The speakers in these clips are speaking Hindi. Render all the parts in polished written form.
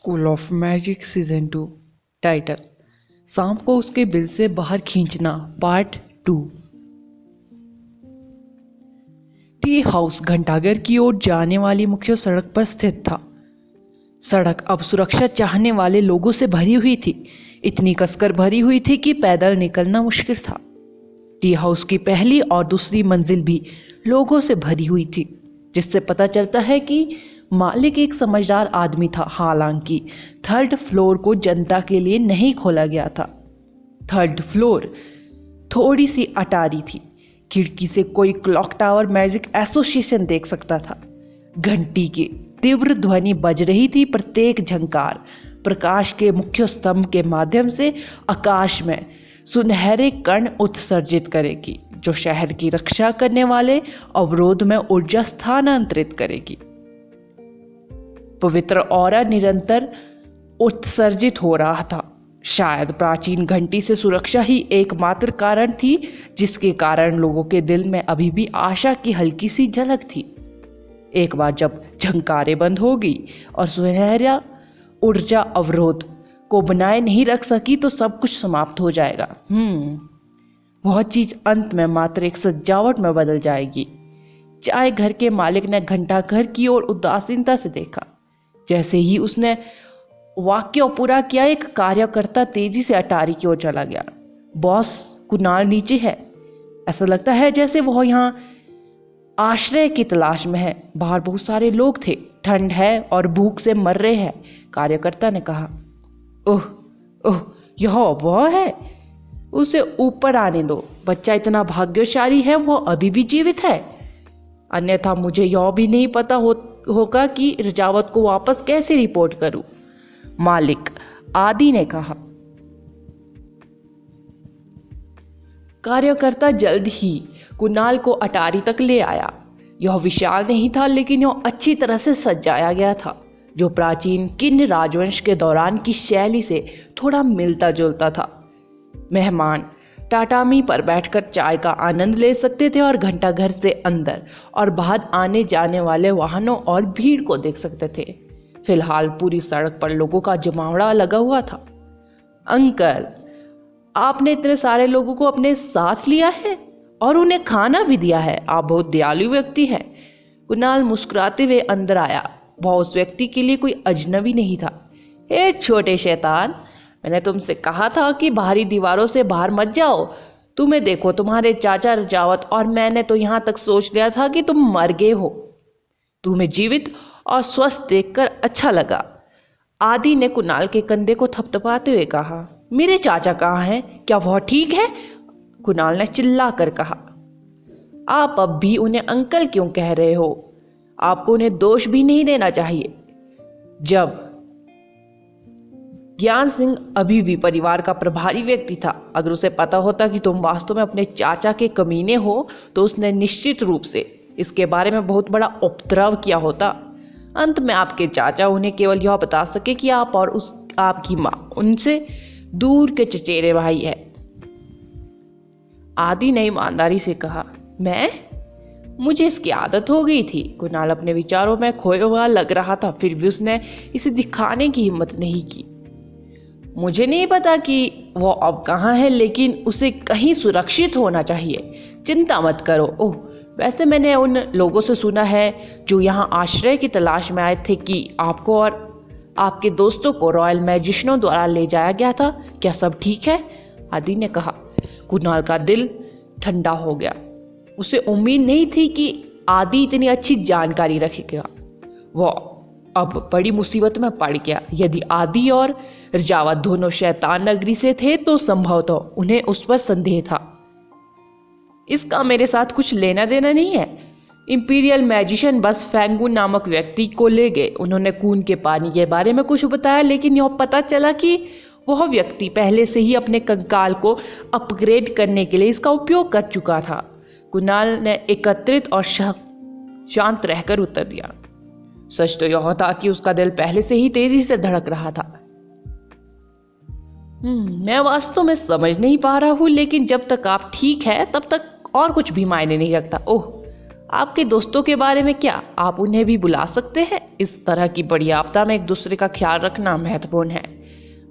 School of magic season 2। Title, सांप को उसके बिल से बाहर खींचना पार्ट 2। टी हाउस घंटाघर की ओर जाने वाली मुख्य सड़क पर स्थित था। सड़क अब सुरक्षा चाहने वाले लोगों से भरी हुई थी, इतनी कसकर भरी हुई थी कि पैदल निकलना मुश्किल था। टी हाउस की पहली और दूसरी मंजिल भी लोगों से भरी हुई थी, जिससे पता चलता है कि मालिक एक समझदार आदमी था। हालांकि थर्ड फ्लोर को जनता के लिए नहीं खोला गया था। थर्ड फ्लोर थोड़ी सी अटारी थी। खिड़की से कोई क्लॉक टावर मैजिक एसोसिएशन देख सकता था। घंटी की तीव्र ध्वनि बज रही थी। प्रत्येक झंकार प्रकाश के मुख्य स्तंभ के माध्यम से आकाश में सुनहरे कण उत्सर्जित करेगी, जो शहर की रक्षा करने वाले अवरोध में ऊर्जा स्थानांतरित करेगी। पवित्र ऑरा निरंतर उत्सर्जित हो रहा था। शायद प्राचीन घंटी से सुरक्षा ही एकमात्र कारण थी, जिसके कारण लोगों के दिल में अभी भी आशा की हल्की सी झलक थी। एक बार जब झंकारें बंद हो गई और सुनहरा ऊर्जा अवरोध को बनाए नहीं रख सकी, तो सब कुछ समाप्त हो जाएगा। वह चीज अंत में मात्र एक सजावट में बदल जाएगी। चाय घर के मालिक ने घंटाघर की ओर उदासीनता से देखा। जैसे ही उसने वाक्य पूरा किया, एक कार्यकर्ता तेजी से अटारी की ओर चला गया। बॉस, कुणाल नीचे है। ऐसा लगता है जैसे वह यहाँ आश्रय की तलाश में है। बाहर बहुत सारे लोग थे, ठंड है और भूख से मर रहे हैं, कार्यकर्ता ने कहा। ओह ओह, यह वह है। उसे ऊपर आने दो। बच्चा इतना भाग्यशाली है, वह अभी भी जीवित है। अन्यथा मुझे यह भी नहीं पता होगा कि रजावत को वापस कैसे रिपोर्ट करूं, मालिक आदि ने कहा। कार्यकर्ता जल्द ही कुणाल को अटारी तक ले आया। यह विशाल नहीं था, लेकिन यह अच्छी तरह से सजाया गया था, जो प्राचीन किन्ह राजवंश के दौरान की शैली से थोड़ा मिलता जुलता था। मेहमान टाटामी पर बैठकर चाय का आनंद ले सकते थे और घंटाघर से अंदर और बाहर आने जाने वाले वाहनों और भीड़ को देख सकते थे। फिलहाल पूरी सड़क पर लोगों का जमावड़ा लगा हुआ था। अंकल, आपने इतने सारे लोगों को अपने साथ लिया है और उन्हें खाना भी दिया है। आप बहुत दयालु व्यक्ति हैं। कुणाल मुस्कुराते हुए अंदर आया। वह उस व्यक्ति के लिए कोई अजनबी नहीं था। हे छोटे शैतान, मैंने तुमसे कहा था कि बाहरी दीवारों से बाहर मत जाओ। तुम्हें देखो, तुम्हारे चाचा रजावत और मैंने तो यहाँ तक सोच लिया था कि तुम मर गए हो। तुम्हें जीवित और स्वस्थ देखकर अच्छा लगा। आदि ने कुणाल के कंधे को थपथपाते हुए कहा। मेरे चाचा कहाँ हैं? क्या वह ठीक है? कुणाल ने चिल्लाकर कहा। आप अब भी उन्हें अंकल क्यों कह रहे हो? आपको उन्हें दोष भी नहीं देना चाहिए। जब ज्ञान सिंह अभी भी परिवार का प्रभारी व्यक्ति था, अगर उसे पता होता कि तुम वास्तव में अपने चाचा के कमीने हो, तो उसने निश्चित रूप से इसके बारे में बहुत बड़ा उपद्रव किया होता। अंत में आपके चाचा उन्हें केवल यह बता सके कि आप और आपकी माँ उनसे दूर के चचेरे भाई है। आदि ने ईमानदारी से कहा। मुझे इसकी आदत हो गई थी। कुणाल अपने विचारों में खोया हुआ लग रहा था, फिर भी उसने इसे दिखाने की हिम्मत नहीं की। मुझे नहीं पता कि वो अब कहाँ है, लेकिन उसे कहीं सुरक्षित होना चाहिए। चिंता मत करो। ओह, वैसे मैंने उन लोगों से सुना है जो यहाँ आश्रय की तलाश में आए थे कि आपको और आपके दोस्तों को रॉयल मैजिशियनों द्वारा ले जाया गया था। क्या सब ठीक है? आदि ने कहा। कुणाल का दिल ठंडा हो गया। उसे उम्मीद नहीं थी कि आदि इतनी अच्छी जानकारी रखेगा। वह अब बड़ी मुसीबत में पड़ गया। यदि आदि और रजावत दोनों शैतान नगरी से थे, तो संभवतः उन्हें उस पर संदेह था। इसका मेरे साथ कुछ लेना देना नहीं है। इंपीरियल मैजिशियन बस फैंगुन नामक व्यक्ति को ले गए। उन्होंने खून के पानी के बारे में कुछ बताया, लेकिन यह पता चला कि वह व्यक्ति पहले से ही अपने कंकाल को अपग्रेड करने के लिए इसका उपयोग कर चुका था। कुणाल ने एकत्रित और शांत रहकर उत्तर दिया। सच तो यह था कि उसका दिल पहले से ही तेजी से धड़क रहा था। मैं वास्तव में समझ नहीं पा रहा हूँ, लेकिन जब तक आप ठीक है तब तक और कुछ भी मायने नहीं रखता। ओह, आपके दोस्तों के बारे में क्या आप उन्हें भी बुला सकते हैं? इस तरह की बड़ी आपदा में एक दूसरे का ख्याल रखना महत्वपूर्ण है।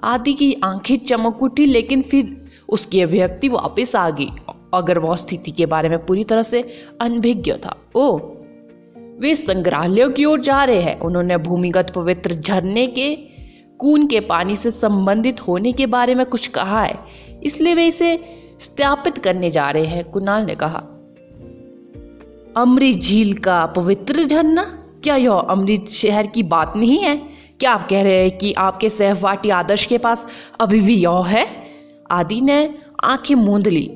आदि की आंखें चमक उठी, लेकिन फिर उसकी अभिव्यक्ति वापस आ गई। अगर वह स्थिति के बारे में पूरी तरह से अनभिज्ञ था। ओह, वे संग्रहालयों की ओर जा रहे हैं। उन्होंने भूमिगत पवित्र झरने के कून के पानी से संबंधित होने के बारे में कुछ कहा है, इसलिए वे इसे सत्यापित करने जा रहे हैं, कुणाल ने कहा। अमृत झील का पवित्र झरना? क्या यह अमृत शहर की बात नहीं है? क्या आप कह रहे हैं कि आपके सहपाठी आदर्श के पास अभी भी यह है? आदि ने आंखें मूंद ली।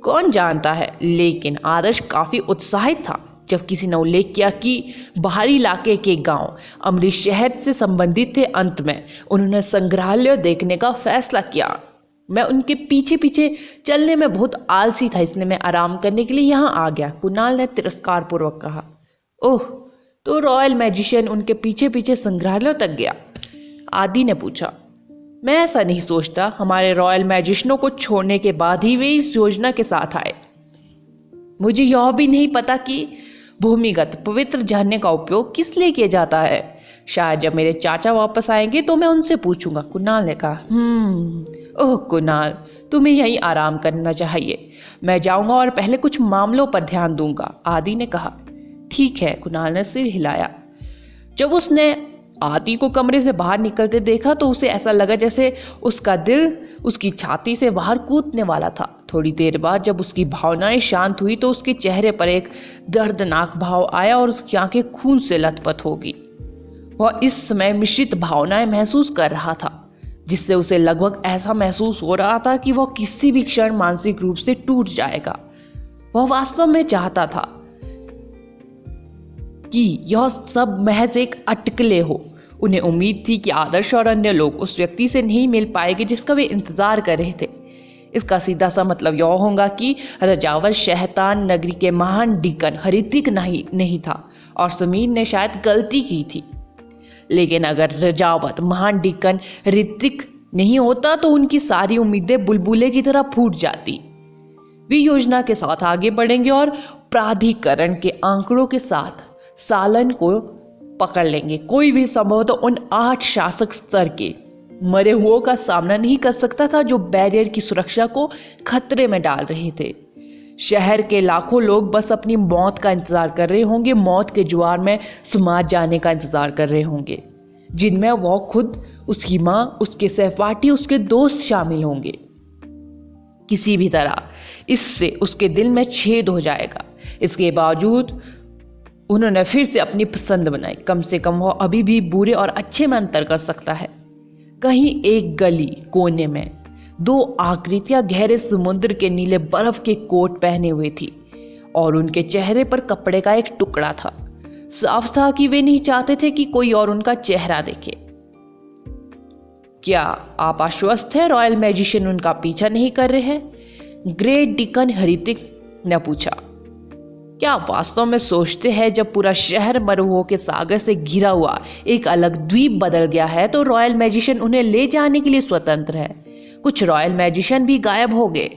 कौन जानता है, लेकिन आदर्श काफी उत्साहित था जब किसी ने उल्लेख किया कि बाहरी इलाके के गांव अमृत शहर से संबंधित थे। अंत में उन्होंने संग्रहालय देखने का फैसला किया। मैं उनके पीछे पीछे चलने में बहुत आलसी था, इसलिए मैं आराम करने के लिए यहाँ आ गया, कुणाल ने तिरस्कार पूर्वक कहा। ओह, तो रॉयल मैजिशियन उनके पीछे पीछे संग्रहालय तक गया? आदि ने पूछा। मैं ऐसा नहीं सोचता। हमारे रॉयल मैजिशियनों को छोड़ने के बाद ही वे इस योजना के साथ आए। मुझे यह भी नहीं पता कि भूमिगत पवित्र झरने का उपयोग किस लिए किया जाता है। शायद जब मेरे चाचा वापस आएंगे तो मैं उनसे पूछूंगा, कुणाल ने कहा। ओह कुणाल, तुम्हें यहीं आराम करना चाहिए। मैं जाऊंगा और पहले कुछ मामलों पर ध्यान दूंगा, आदि ने कहा। ठीक है, कुणाल ने सिर हिलाया। जब उसने आदि को कमरे से बाहर निकलते देखा तो उसे ऐसा लगा जैसे उसका दिल उसकी छाती से बाहर कूदने वाला था। थोड़ी देर बाद जब उसकी भावनाएं शांत हुई तो उसके चेहरे पर एक दर्दनाक भाव आया और उसकी आंखें खून से लथपथ हो गई। वह इस समय मिश्रित भावनाएं महसूस कर रहा था, जिससे उसे लगभग ऐसा महसूस हो रहा था कि वह किसी भी क्षण मानसिक रूप से टूट जाएगा। वह वास्तव में चाहता था कि यह सब महज एक अटकलें हो। उन्हें उम्मीद थी कि आदर्श और अन्य लोग उस व्यक्ति से नहीं मिल पाएंगे जिसका वे इंतजार कर रहे थे। इसका सीधा सा मतलब यह होगा कि रजावत शैतान नगरी के महान डीकन हृतिक नहीं था और समीर ने शायद गलती की थी। लेकिन अगर रजावत महान डीकन ऋतिक नहीं होता तो उनकी सारी उम्मीदें बुलबुले की तरह फूट जाती। वे योजना के साथ आगे बढ़ेंगे और प्राधिकरण के आंकड़ों के साथ सालन को पकड़ लेंगे। कोई भी संभवतः उन 8 शासक स्तर के मरे हुओं का सामना नहीं कर सकता था जो बैरियर की सुरक्षा को खतरे में डाल रहे थे। शहर के लाखों लोग बस अपनी मौत का इंतजार कर रहे होंगे, मौत के जुआर में समा जाने का इंतजार कर रहे होंगे, जिनमें वह खुद, उसकी माँ, उसके सहपाठी, उसके दोस्त शामिल होंगे। किसी भी तरह इससे उसके दिल में छेद हो जाएगा। इसके बावजूद उन्होंने फिर से अपनी पसंद बनाई। कम से कम वह अभी भी बुरे और अच्छे में अंतर कर सकता है। कहीं एक गली कोने में 2 आकृतियां गहरे समुद्र के नीले बर्फ के कोट पहने हुए थी और उनके चेहरे पर कपड़े का एक टुकड़ा था। साफ था कि वे नहीं चाहते थे कि कोई और उनका चेहरा देखे। क्या आप आश्वस्त हैं रॉयल मैजिशियन उनका पीछा नहीं कर रहे हैं? ग्रेट डीकन हृतिक ने पूछा। क्या आप वास्तव में सोचते हैं जब पूरा शहर मरुओं के सागर से घिरा हुआ एक अलग द्वीप बदल गया है तो रॉयल मैजिशियन उन्हें ले जाने के लिए स्वतंत्र है? कुछ रॉयल मैजिशियन भी गायब हो गए।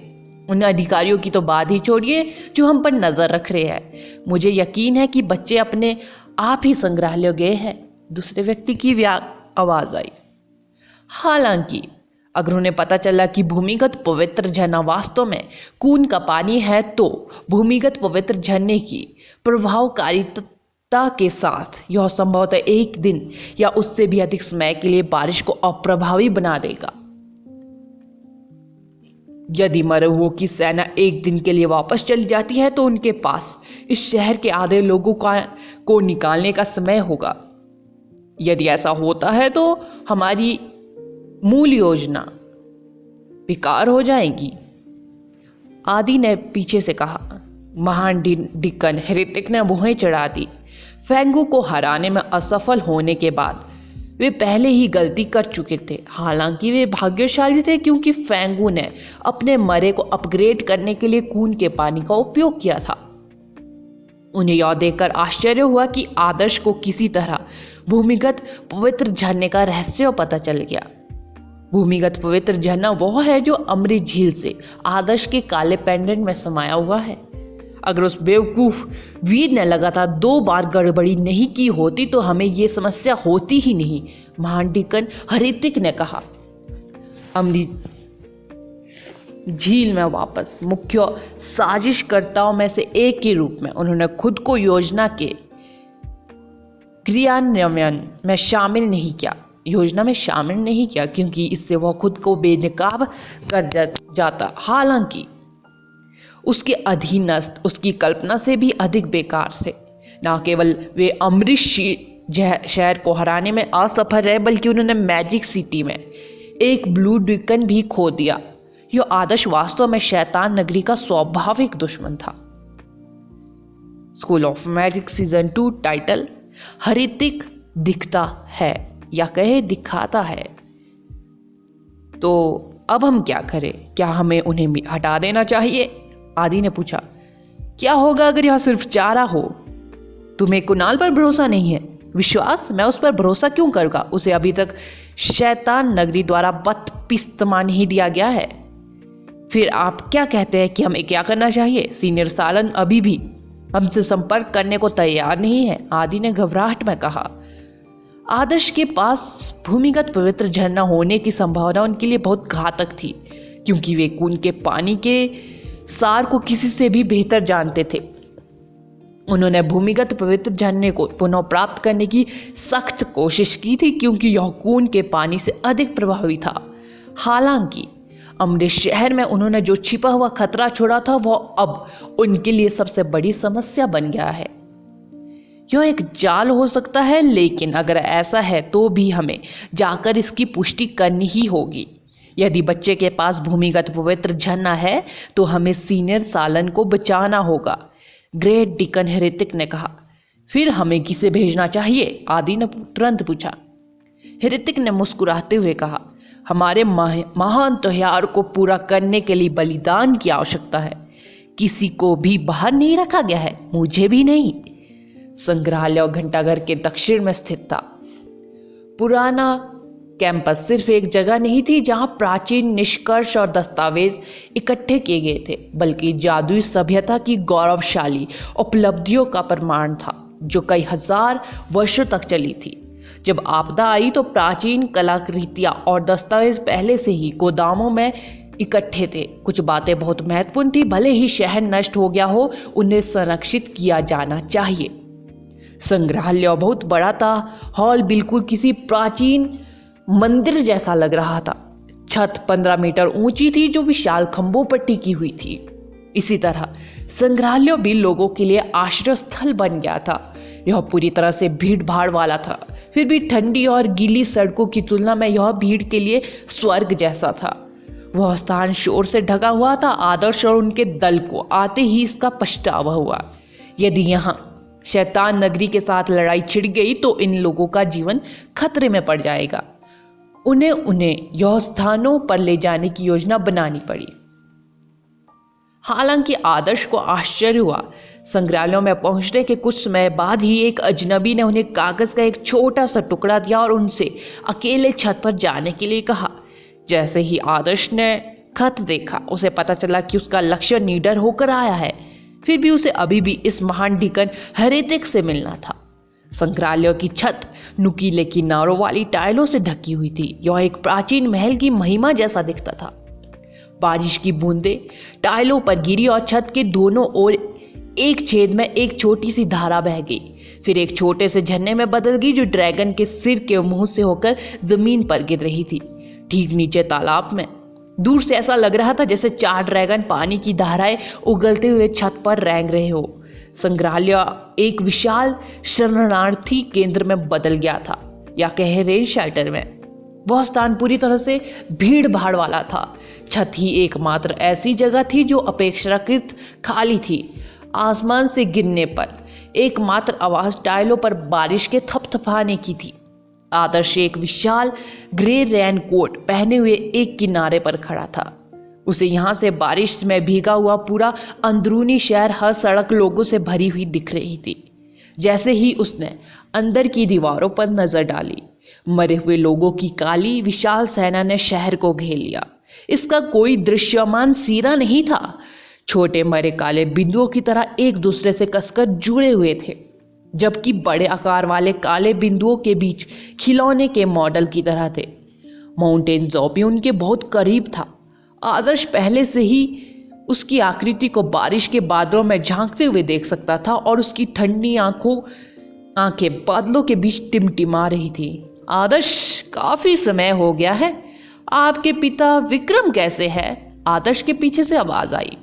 उन अधिकारियों की तो बात ही छोड़िए जो हम पर नजर रख रहे हैं। मुझे यकीन है कि बच्चे अपने आप ही संग्रहालय गए हैं। दूसरे व्यक्ति की आवाज आई। हालांकि अगर उन्हें पता चला कि भूमिगत पवित्र झरना वास्तव में खून का पानी है तो भूमिगत पवित्र झरने की प्रभावकारिता के साथ यह संभवतः 1 दिन या उससे भी अधिक समय के लिए बारिश को अप्रभावी बना देगा। यदि मरुओं की सेना 1 दिन के लिए वापस चली जाती है तो उनके पास इस शहर के आधे लोगों को निकालने का समय होगा। यदि ऐसा होता है तो हमारी मूल योजना बेकार हो जाएगी, आदि ने पीछे से कहा। महान डीकन हृतिक ने मुहें चढ़ा दी। फेंगू को हराने में असफल होने के बाद वे पहले ही गलती कर चुके थे। हालांकि वे भाग्यशाली थे क्योंकि फेंगू ने अपने मरे को अपग्रेड करने के लिए खून के पानी का उपयोग किया था। उन्हें यह देखकर आश्चर्य हुआ कि आदर्श को किसी तरह भूमिगत पवित्र झरने का रहस्य पता चल गया। भूमिगत पवित्र झरना वह है जो अमृत झील से आदर्श के काले पेंडेंट में समाया हुआ है। अगर उस बेवकूफ़ वीर ने लगातार 2 बार गड़बड़ी नहीं की होती तो हमें ये समस्या होती ही नहीं, महान हृतिक ने कहा। अमृत झील में वापस मुख्य साजिशकर्ताओं में से एक के रूप में उन्होंने खुद को योजना के क्रियान्वयन में शामिल नहीं किया क्योंकि इससे वह खुद को बेनकाब कर जाता। हालांकि उसके अधीनस्थ उसकी कल्पना से भी अधिक बेकार थे। न केवल वे अमृत शहर को हराने में असफल रहे बल्कि उन्होंने मैजिक सिटी में एक ब्लू ड्रैगन भी खो दिया। यह आदर्श वास्तव में शैतान नगरी का स्वाभाविक दुश्मन था। School of magic season 2 title Hrithik दिखता है या कहे दिखाता है। तो अब हम क्या करें? क्या हमें उन्हें हटा देना चाहिए? आदि ने पूछा। क्या होगा अगर यह सिर्फ चारा हो? तुम्हें कुणाल पर भरोसा नहीं है? विश्वास? मैं उस पर भरोसा क्यों करूंगा? उसे अभी तक शैतान नगरी द्वारा बदकिस्मत नहीं दिया गया है। फिर आप क्या कहते हैं कि हमें क्या करना चाहिए? सीनियर सालन अभी भी हमसे संपर्क करने को तैयार नहीं है, आदि ने घबराहट में कहा। आदर्श के पास भूमिगत पवित्र झरना होने की संभावना उनके लिए बहुत घातक थी, क्योंकि वे खून के पानी के सार को किसी से भी बेहतर जानते थे। उन्होंने भूमिगत पवित्र झरने को पुनः प्राप्त करने की सख्त कोशिश की थी, क्योंकि यह खून के पानी से अधिक प्रभावी था। हालांकि अमृत शहर में उन्होंने जो छिपा हुआ खतरा छोड़ा था वह अब उनके लिए सबसे बड़ी समस्या बन गया है। यह एक जाल हो सकता है, लेकिन अगर ऐसा है तो भी हमें जाकर इसकी पुष्टि करनी ही होगी। यदि बच्चे के पास भूमिगत पवित्र झरना है तो हमें सीनियर सालन को बचाना होगा, ग्रेट डीकन हृतिक ने कहा। फिर हमें किसे भेजना चाहिए? आदि ने तुरंत पूछा। हृतिक ने मुस्कुराते हुए कहा, हमारे महान त्योहार को पूरा करने के लिए बलिदान की आवश्यकता है। किसी को भी बाहर नहीं रखा गया है, मुझे भी नहीं। संग्रहालय और घंटाघर के दक्षिण में स्थित था। पुराना कैंपस सिर्फ एक जगह नहीं थी जहां प्राचीन निष्कर्ष और दस्तावेज इकट्ठे किए गए थे, बल्कि जादुई सभ्यता की गौरवशाली उपलब्धियों का प्रमाण था जो कई हजार वर्षों तक चली थी। जब आपदा आई तो प्राचीन कलाकृतियां और दस्तावेज पहले से ही गोदामों में इकट्ठे थे। कुछ बातें बहुत महत्वपूर्ण थी, भले ही शहर नष्ट हो गया हो, उन्हें संरक्षित किया जाना चाहिए। संग्रहालय बहुत बड़ा था। हॉल बिल्कुल किसी प्राचीन मंदिर जैसा लग रहा था। छत 15 मीटर ऊंची थी जो विशाल खंभों पर टिकी हुई थी। इसी तरह संग्रहालय भी लोगों के लिए आश्रय स्थल बन गया था। यह पूरी तरह से भीड़ भाड़ वाला था, फिर भी ठंडी और गीली सड़कों की तुलना में यह भीड़ के लिए स्वर्ग जैसा था। वह स्थान शोर से ढका हुआ था। आदर्श और उनके दल को आते ही इसका पछतावा हुआ। यदि यहाँ शैतान नगरी के साथ लड़ाई छिड़ गई तो इन लोगों का जीवन खतरे में पड़ जाएगा। उन्हें यह स्थानों पर ले जाने की योजना बनानी पड़ी। हालांकि आदर्श को आश्चर्य हुआ। संग्रहालयों में पहुंचने के कुछ समय बाद ही एक अजनबी ने उन्हें कागज का एक छोटा सा टुकड़ा दिया और उनसे अकेले छत पर जाने के लिए कहा। जैसे ही आदर्श ने खत देखा, उसे पता चला कि उसका लक्ष्य निडर होकर आया है। फिर भी उसे अभी भी इस महान डीकन हृतिक से मिलना था। संग्रहालय की छत नुकीले किनारों वाली टाइलों से ढकी हुई थी। यह एक प्राचीन महल की महिमा जैसा दिखता था। बारिश की बूंदें टाइलों पर गिरी और छत के दोनों ओर एक छेद में एक छोटी सी धारा बह गई, फिर एक छोटे से झरने में बदल गई जो ड्रैगन के सिर के मुंह से होकर जमीन पर गिर रही थी। ठीक नीचे तालाब में दूर से ऐसा लग रहा था जैसे 4 ड्रैगन पानी की धाराएं उगलते हुए छत पर रेंग रहे हो। संग्रहालय एक विशाल शरणार्थी केंद्र में बदल गया था, या कहे रेन शेल्टर में। वह स्थान पूरी तरह से भीड़ भाड़ वाला था। छत ही एकमात्र ऐसी जगह थी जो अपेक्षाकृत खाली थी। आसमान से गिरने पर एकमात्र आवाज टाइलों पर बारिश के थपथपाने की थी। आदर्श एक विशाल ग्रे रेनकोट पहने हुए एक किनारे पर खड़ा था। उसे यहाँ से बारिश में भीगा हुआ पूरा अंदरूनी शहर हर सड़क लोगों से भरी हुई दिख रही थी। जैसे ही उसने अंदर की दीवारों पर नजर डाली, मरे हुए लोगों की काली विशाल सेना ने शहर को घेर लिया। इसका कोई दृश्यमान सिरा नहीं था। छोटे मरे काले बिंदुओं की तरह एक दूसरे से कसकर जुड़े हुए थे, जबकि बड़े आकार वाले काले बिंदुओं के बीच खिलौने के मॉडल की तरह थे। माउंटेन जॉ भी उनके बहुत करीब था। आदर्श पहले से ही उसकी आकृति को बारिश के बादलों में झांकते हुए देख सकता था और उसकी ठंडी आंखें बादलों के बीच टिमटिमा रही थी। आदर्श, काफी समय हो गया है, आपके पिता विक्रम कैसे है? आदर्श के पीछे से आवाज आई।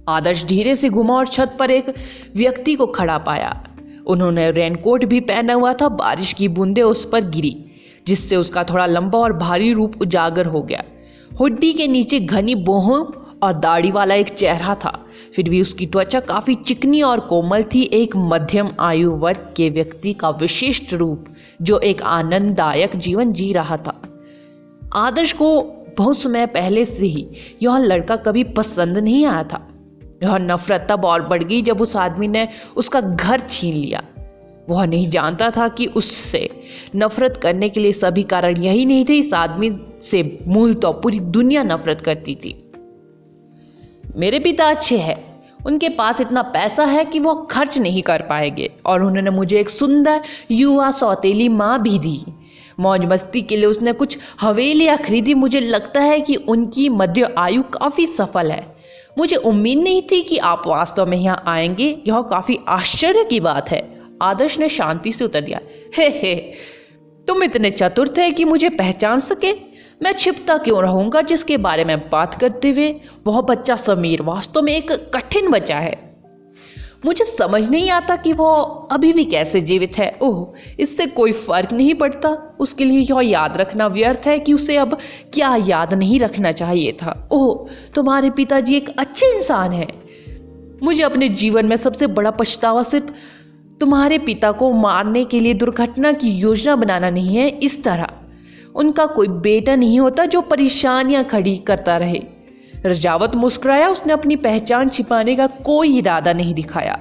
आदर्श धीरे से घुमा और छत पर एक व्यक्ति को खड़ा पाया। उन्होंने रेनकोट भी पहना हुआ था। बारिश की बूंदें उस पर गिरी, जिससे उसका थोड़ा लंबा और भारी रूप उजागर हो गया। हुड्डी के नीचे घनी बोहों और दाढ़ी वाला एक चेहरा था, फिर भी उसकी त्वचा काफी चिकनी और कोमल थी। एक मध्यम आयु वर्ग के व्यक्ति का विशिष्ट रूप, जो एक आनंददायक जीवन जी रहा था। आदर्श को बहुत समय पहले से ही यह लड़का कभी पसंद नहीं आया था। यह नफरत तब और बढ़ गई जब उस आदमी ने उसका घर छीन लिया। वह नहीं जानता था कि उससे नफरत करने के लिए सभी कारण यही नहीं थे। इस आदमी से मूल तो पूरी दुनिया नफरत करती थी। मेरे पिता अच्छे हैं, उनके पास इतना पैसा है कि वो खर्च नहीं कर पाएंगे, और उन्होंने मुझे एक सुंदर युवा सौतेली माँ भी दी। मौज मस्ती के लिए उसने कुछ हवेलियाँ खरीदी। मुझे लगता है कि उनकी मध्य आयु काफ़ी सफल है। मुझे उम्मीद नहीं थी कि आप वास्तव में यहाँ आएंगे, यह काफ़ी आश्चर्य की बात है। आदर्श ने शांति से उत्तर दिया। हे, तुम इतने चतुर थे कि मुझे पहचान सके। मैं छिपता क्यों रहूंगा जिसके बारे में बात करते हुए? वह बच्चा समीर वास्तव में एक कठिन बच्चा है। मुझे समझ नहीं आता कि वह अभी भी कैसे जीवित है। ओह, इससे कोई फर्क नहीं पड़ता। उसके लिए यह याद रखना व्यर्थ है कि उसे अब क्या याद नहीं रखना चाहिए था। ओह, तुम्हारे पिताजी एक अच्छे इंसान हैं। मुझे अपने जीवन में सबसे बड़ा पछतावा सिर्फ तुम्हारे पिता को मारने के लिए दुर्घटना की योजना बनाना नहीं है। इस तरह उनका कोई बेटा नहीं होता जो परेशानियां खड़ी करता रहे। रजावत मुस्कुराया। उसने अपनी पहचान छिपाने का कोई इरादा नहीं दिखाया।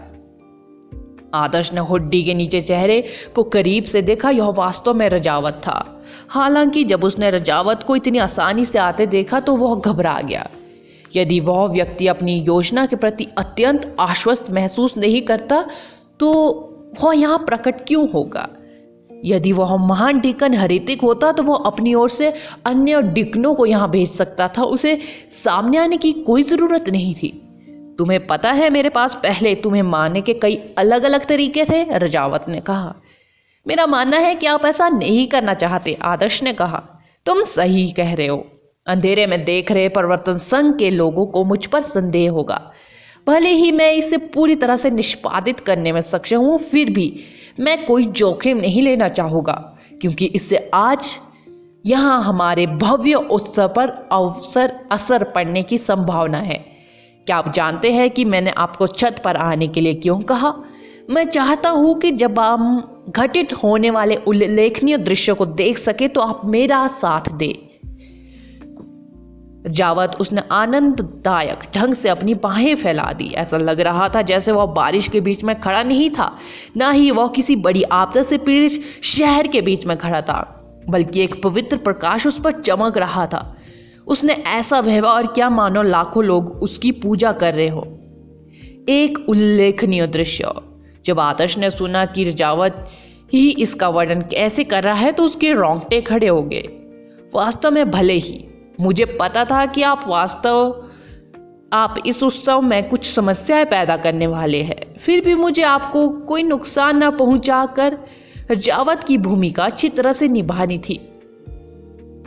आदर्श ने हुड्डी के नीचे चेहरे को करीब से देखा। यह वास्तव में रजावत था। हालांकि जब उसने रजावत को इतनी आसानी से आते देखा तो वह घबरा गया। यदि वह व्यक्ति अपनी योजना के प्रति अत्यंत आश्वस्त महसूस नहीं करता तो वह यहाँ प्रकट क्यों होगा? यदि वह महान डिकन हेरेटिक होता तो वह अपनी ओर से अन्य डिकनों को यहाँ भेज सकता था। उसे सामने आने की कोई जरूरत नहीं थी। तुम्हें पता है, मेरे पास पहले तुम्हें मारने के कई अलग अलग तरीके थे, रजावत ने कहा। मेरा मानना है कि आप ऐसा नहीं करना चाहते, आदर्श ने कहा। तुम सही कह रहे हो। अंधेरे में देख रहे परिवर्तन संघ के लोगों को मुझ पर संदेह होगा। भले ही मैं इसे पूरी तरह से निष्पादित करने में सक्षम हूँ, फिर भी मैं कोई जोखिम नहीं लेना चाहूँगा, क्योंकि इससे आज यहाँ हमारे भव्य उत्सव पर असर पड़ने की संभावना है। क्या आप जानते हैं कि मैंने आपको छत पर आने के लिए क्यों कहा? मैं चाहता हूँ कि जब हम घटित होने वाले उल्लेखनीय दृश्यों को देख सके तो आप मेरा साथ दें। जावत उसने आनंददायक ढंग से अपनी बाहें फैला दी। ऐसा लग रहा था जैसे वह बारिश के बीच में खड़ा नहीं था, ना ही वह किसी बड़ी आपदा से पीड़ित शहर के बीच में खड़ा था, बल्कि एक पवित्र प्रकाश उस पर चमक रहा था। उसने ऐसा व्यवहार किया मानो लाखों लोग उसकी पूजा कर रहे हो। एक उल्लेखनीय दृश्य। जब आदर्श ने सुना कि रजावत ही इसका वर्णन कैसे कर रहा है तो उसके रोंगटे खड़े हो गए। वास्तव में भले ही मुझे पता था कि आप इस उत्सव में कुछ समस्याएं पैदा करने वाले हैं, फिर भी मुझे आपको कोई नुकसान न पहुंचाकर रजावत की भूमिका अच्छी तरह से निभानी थी।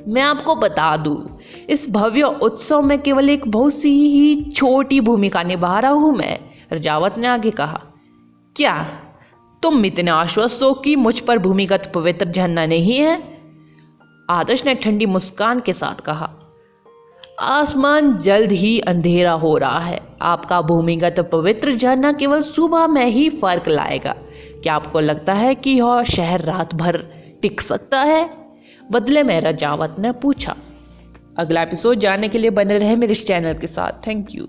मैं आपको बता दूं, इस भव्य उत्सव में केवल एक बहुत सी ही छोटी भूमिका निभा रहा हूं मैं, रजावत ने आगे कहा। क्या तुम इतने आश्वस्त हो कि मुझ पर भूमिगत पवित्र झरना नहीं है? आदर्श ने ठंडी मुस्कान के साथ कहा। आसमान जल्द ही अंधेरा हो रहा है। आपका भूमिगत पवित्र झरना केवल सुबह में ही फर्क लाएगा। क्या आपको लगता है कि यह शहर रात भर टिक सकता है? बदले में रजावत ने पूछा। अगला एपिसोड जानने के लिए बने रहे मेरे इस चैनल के साथ। Thank you.